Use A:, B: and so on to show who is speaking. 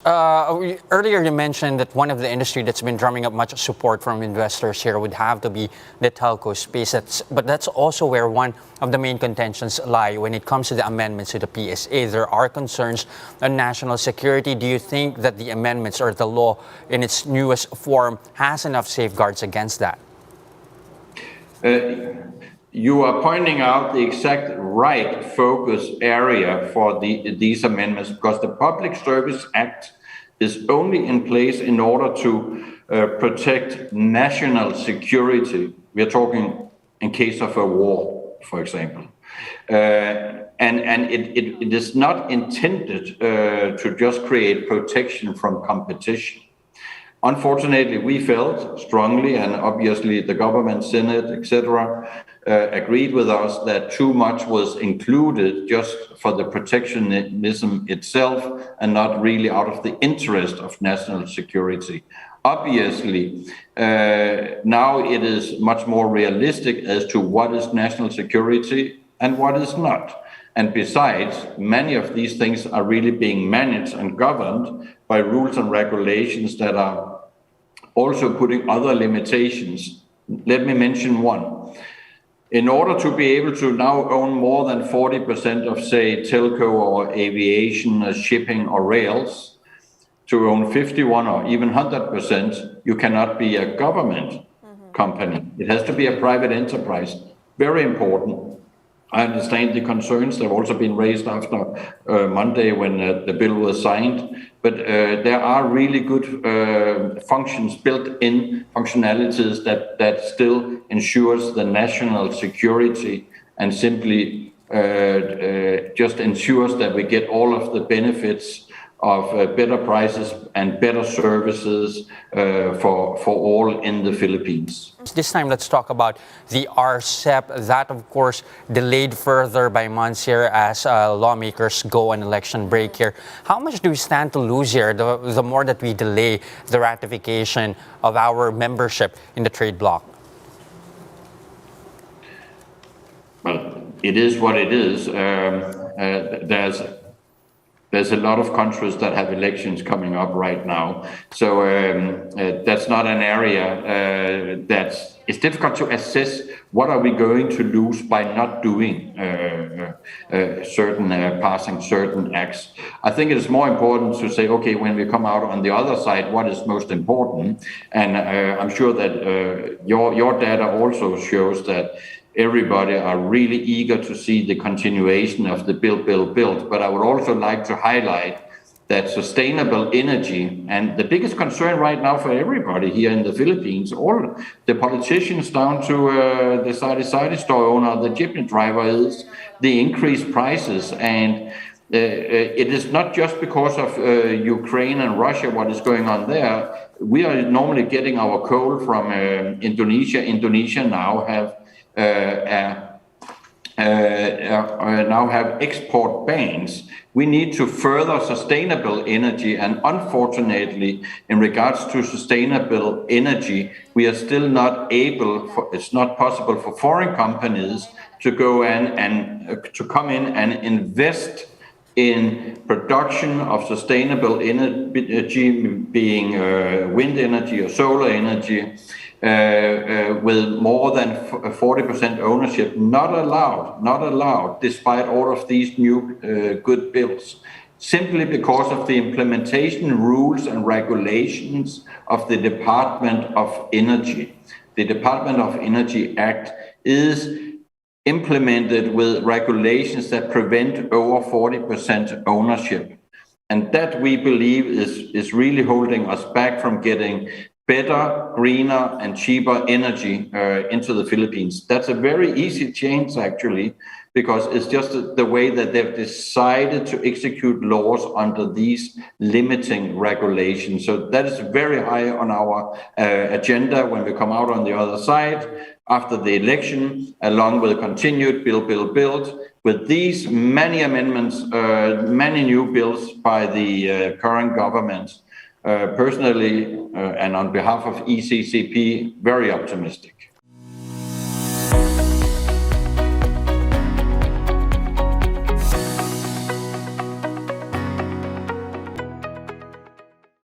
A: Earlier you mentioned that one of the industry that's been drumming up much support from investors here would have to be the telco space. But that's also where one of the main contentions lie when it comes to the amendments to the PSA. There are concerns on national security. Do you think that the amendments or the law in its newest form has enough safeguards against that?
B: You are pointing out the exact right focus area for these amendments, because the Public Service Act is only in place in order to protect national security. We are talking in case of a war, for example. And it is not intended to just create protection from competition. Unfortunately, we felt strongly, and obviously the government, Senate, etc., agreed with us that too much was included just for the protectionism itself and not really out of the interest of national security. Obviously, now it is much more realistic as to what is national security and what is not. And besides, many of these things are really being managed and governed by rules and regulations that are also putting other limitations. Let me mention one. In order to be able to now own more than 40% of, say, telco or aviation, shipping or rails, to own 51 or even 100%, you cannot be a government company. It has to be a private enterprise. Very important. I understand the concerns. They've also been raised after Monday when the bill was signed. But there are really good functions, built-in functionalities that still ensures the national security and simply just ensures that we get all of the benefits of better prices and better services for all in the Philippines.
A: This time, let's talk about the RCEP. That, of course, delayed further by months here as lawmakers go on election break here. How much do we stand to lose here the more that we delay the ratification of our membership in the trade bloc?
B: Well, it is what it is. There's a lot of countries that have elections coming up right now. So that's not an area it's difficult to assess what are we going to lose by not doing passing certain acts. I think it is more important to say, okay, when we come out on the other side, what is most important? And I'm sure that your data also shows that everybody are really eager to see the continuation of the build. But I would also like to highlight that sustainable energy, and the biggest concern right now for everybody here in the Philippines, all the politicians down to the sari-sari store owner, the jeepney driver, is the increased prices. And it is not just because of Ukraine and Russia, what is going on there. We are normally getting our coal from Indonesia. Indonesia now have export bans. We need to further sustainable energy, and unfortunately, in regards to sustainable energy, we are still not able. It's not possible for foreign companies to go in and to come in and invest in production of sustainable energy, being wind energy or solar energy. With more than 40% ownership, not allowed, despite all of these new good bills, simply because of the implementation rules and regulations of the Department of Energy. The Department of Energy Act is implemented with regulations that prevent over 40% ownership. And that, we believe, is really holding us back from getting better, greener, and cheaper energy into the Philippines. That's a very easy change, actually, because it's just the way that they've decided to execute laws under these limiting regulations. So that is very high on our agenda when we come out on the other side after the election, along with continued build. With these many amendments, many new bills by the current government, personally, and on behalf of ECCP, very optimistic.